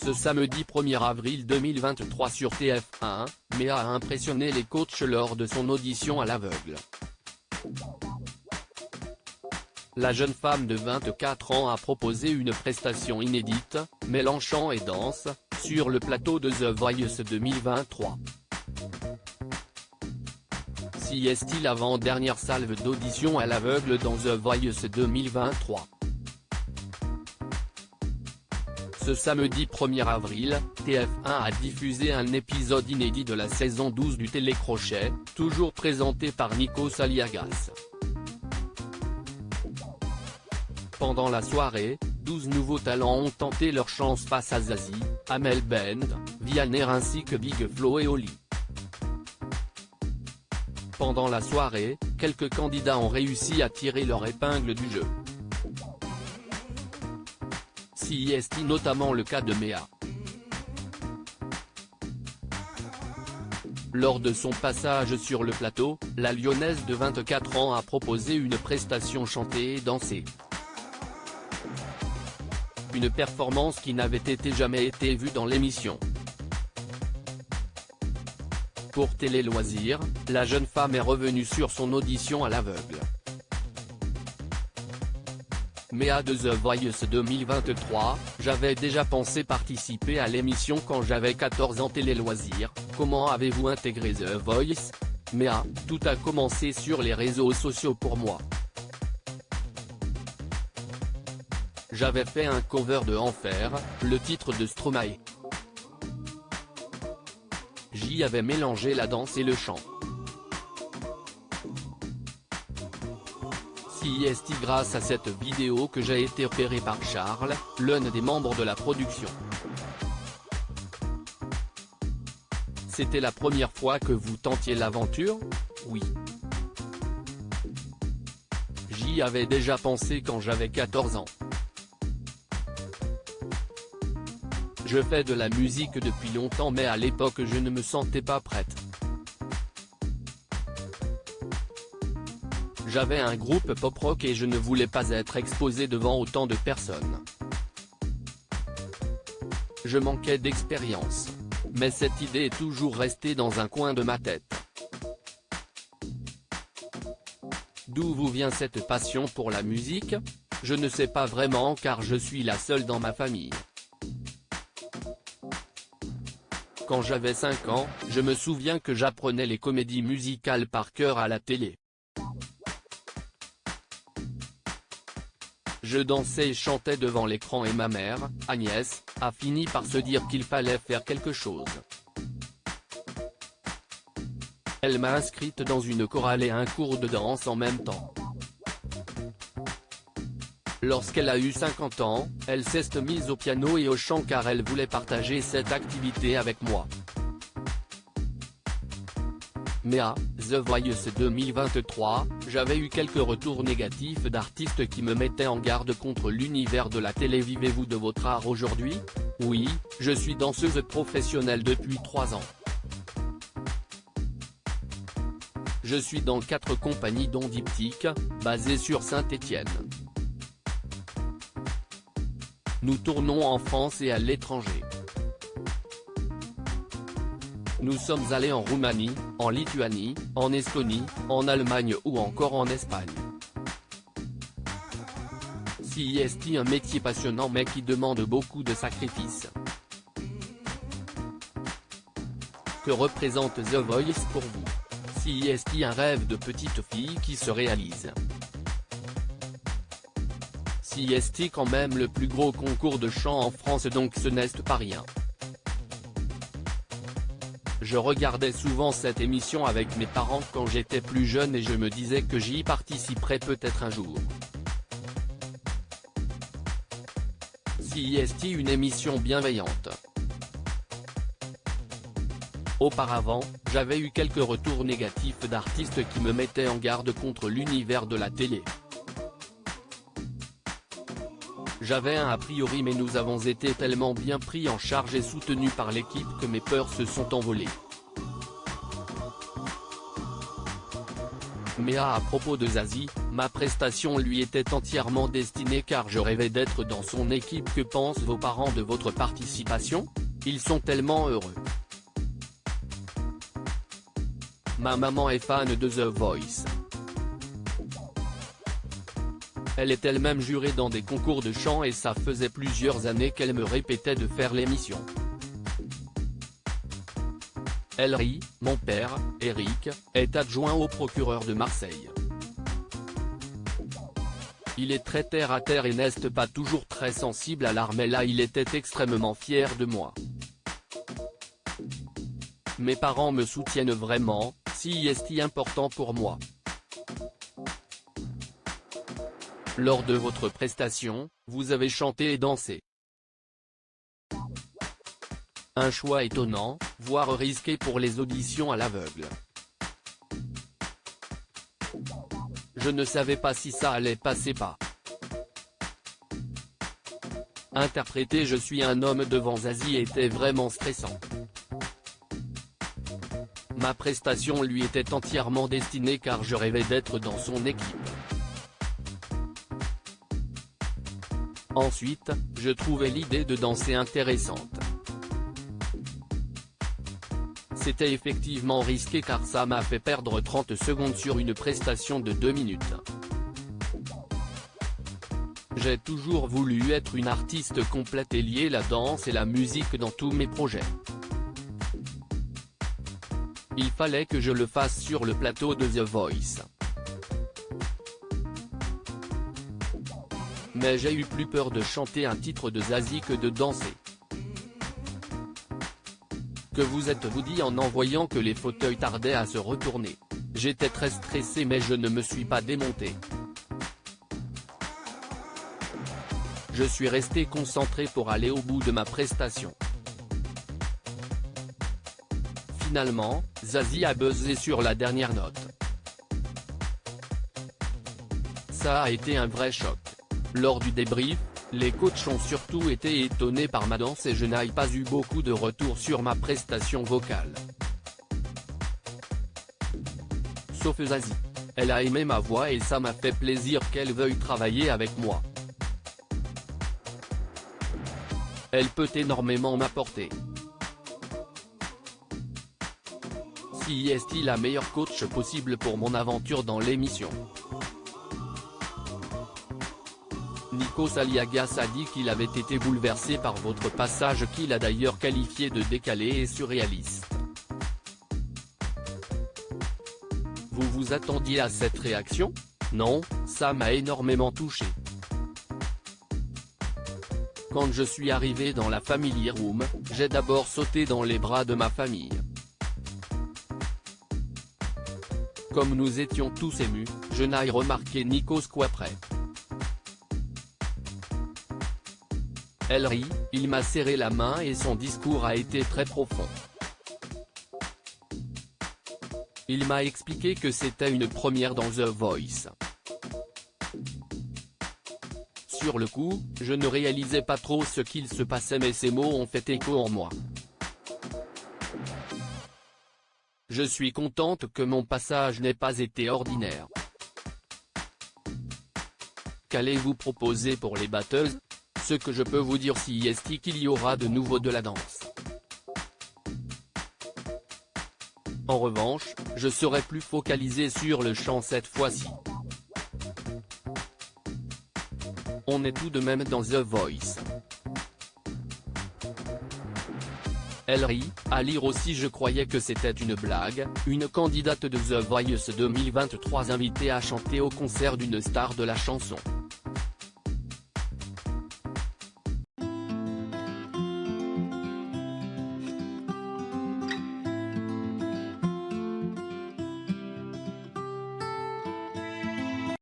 Ce samedi 1er avril 2023 sur TF1, Méa a impressionné les coachs lors de son audition à l'aveugle. La jeune femme de 24 ans a proposé une prestation inédite, mêlant chant et danse, sur le plateau de The Voice 2023. Si est-il l'avant-dernière salve d'audition à l'aveugle dans The Voice 2023. Ce samedi 1er avril, TF1 a diffusé un épisode inédit de la saison 12 du télécrochet, toujours présenté par Nikos Aliagas. Pendant la soirée, 12 nouveaux talents ont tenté leur chance face à Zazie, Amel Bent, Vianney ainsi que Big Flo et Oli. Pendant la soirée, quelques candidats ont réussi à tirer leur épingle du jeu. Si est notamment le cas de Méa. Lors de son passage sur le plateau, la Lyonnaise de 24 ans a proposé une prestation chantée et dansée. Une performance qui n'avait jamais été vue dans l'émission. Pour Télé Loisirs, la jeune femme est revenue sur son audition à l'aveugle. Méa de The Voice 2023, j'avais déjà pensé participer à l'émission quand j'avais 14 ans. Télé Loisirs, comment avez-vous intégré The Voice? Méa, tout a commencé sur les réseaux sociaux pour moi. J'avais fait un cover de Enfer, le titre de Stromae. J'y avais mélangé la danse et le chant. C'est grâce à cette vidéo que j'ai été repéré par Charles, l'un des membres de la production. C'était la première fois que vous tentiez l'aventure? Oui. J'y avais déjà pensé quand j'avais 14 ans. Je fais de la musique depuis longtemps mais à l'époque je ne me sentais pas prête. J'avais un groupe pop-rock et je ne voulais pas être exposé devant autant de personnes. Je manquais d'expérience. Mais cette idée est toujours restée dans un coin de ma tête. D'où vous vient cette passion pour la musique? Je ne sais pas vraiment car je suis la seule dans ma famille. Quand j'avais 5 ans, je me souviens que j'apprenais les comédies musicales par cœur à la télé. Je dansais et chantais devant l'écran et ma mère, Agnès, a fini par se dire qu'il fallait faire quelque chose. Elle m'a inscrite dans une chorale et un cours de danse en même temps. Lorsqu'elle a eu 50 ans, elle s'est mise au piano et au chant car elle voulait partager cette activité avec moi. Méa, The Voice 2023, j'avais eu quelques retours négatifs d'artistes qui me mettaient en garde contre l'univers de la télé. Vivez-vous de votre art aujourd'hui? Oui, je suis danseuse professionnelle depuis 3 ans. Je suis dans 4 compagnies dont Diptyque, basée sur Saint-Étienne. Nous tournons en France et à l'étranger. Nous sommes allés en Roumanie, en Lituanie, en Estonie, en Allemagne ou encore en Espagne. C'est un métier passionnant mais qui demande beaucoup de sacrifices. Que représente The Voice pour vous? C'est un rêve de petite fille qui se réalise. C'est quand même le plus gros concours de chant en France donc ce n'est pas rien. Je regardais souvent cette émission avec mes parents quand j'étais plus jeune et je me disais que j'y participerais peut-être un jour. C'est une émission bienveillante. Auparavant, j'avais eu quelques retours négatifs d'artistes qui me mettaient en garde contre l'univers de la télé. J'avais un a priori mais nous avons été tellement bien pris en charge et soutenus par l'équipe que mes peurs se sont envolées. Méa à propos de Zazie, Ma prestation lui était entièrement destinée car je rêvais d'être dans son équipe. Que pensent vos parents de votre participation? Ils sont tellement heureux. Ma maman est fan de The Voice. Elle est elle-même jurée dans des concours de chant et ça faisait plusieurs années qu'elle me répétait de faire l'émission. Elle rit. Mon père, Eric, est adjoint au procureur de Marseille. Il est très terre à terre et n'est pas toujours très sensible à l'art, mais là il était extrêmement fier de moi. Mes parents me soutiennent vraiment, c'est important pour moi. Lors de votre prestation, vous avez chanté et dansé. Un choix étonnant, voire risqué pour les auditions à l'aveugle. Je ne savais pas si ça allait passer pas. Interpréter Je suis un homme devant Zazie était vraiment stressant. Ma prestation lui était entièrement destinée car je rêvais d'être dans son équipe. Ensuite, je trouvais l'idée de danser intéressante. C'était effectivement risqué car ça m'a fait perdre 30 secondes sur une prestation de 2 minutes. J'ai toujours voulu être une artiste complète et lier la danse et la musique dans tous mes projets. Il fallait que je le fasse sur le plateau de The Voice. Mais j'ai eu plus peur de chanter un titre de Zazie que de danser. Que vous êtes-vous dit en voyant que les fauteuils tardaient à se retourner? J'étais très stressé mais je ne me suis pas démonté. Je suis resté concentré pour aller au bout de ma prestation. Finalement, Zazie a buzzé sur la dernière note. Ça a été un vrai choc. Lors du débrief, les coachs ont surtout été étonnés par ma danse et je n'ai pas eu beaucoup de retours sur ma prestation vocale. Sauf Zazie. Elle a aimé ma voix et ça m'a fait plaisir qu'elle veuille travailler avec moi. Elle peut énormément m'apporter. Si est la meilleure coach possible pour mon aventure dans l'émission. Nikos Aliagas a dit qu'il avait été bouleversé par votre passage qu'il a d'ailleurs qualifié de décalé et surréaliste. Vous vous attendiez à cette réaction? Non, ça m'a énormément touché. Quand je suis arrivé dans la Family Room, j'ai d'abord sauté dans les bras de ma famille. Comme nous étions tous émus, je n'ai remarqué Nikos qu'après. Elle rit, il m'a serré la main et son discours a été très profond. Il m'a expliqué que c'était une première dans The Voice. Sur le coup, je ne réalisais pas trop ce qu'il se passait mais ces mots ont fait écho en moi. Je suis contente que mon passage n'ait pas été ordinaire. Qu'allez-vous proposer pour les battles? Ce que je peux vous dire si est qu'il y aura de nouveau de la danse. En revanche, je serai plus focalisé sur le chant cette fois-ci. On est tout de même dans The Voice. Elle rit, à lire aussi je croyais que c'était une blague, une candidate de The Voice 2023 invitée à chanter au concert d'une star de la chanson.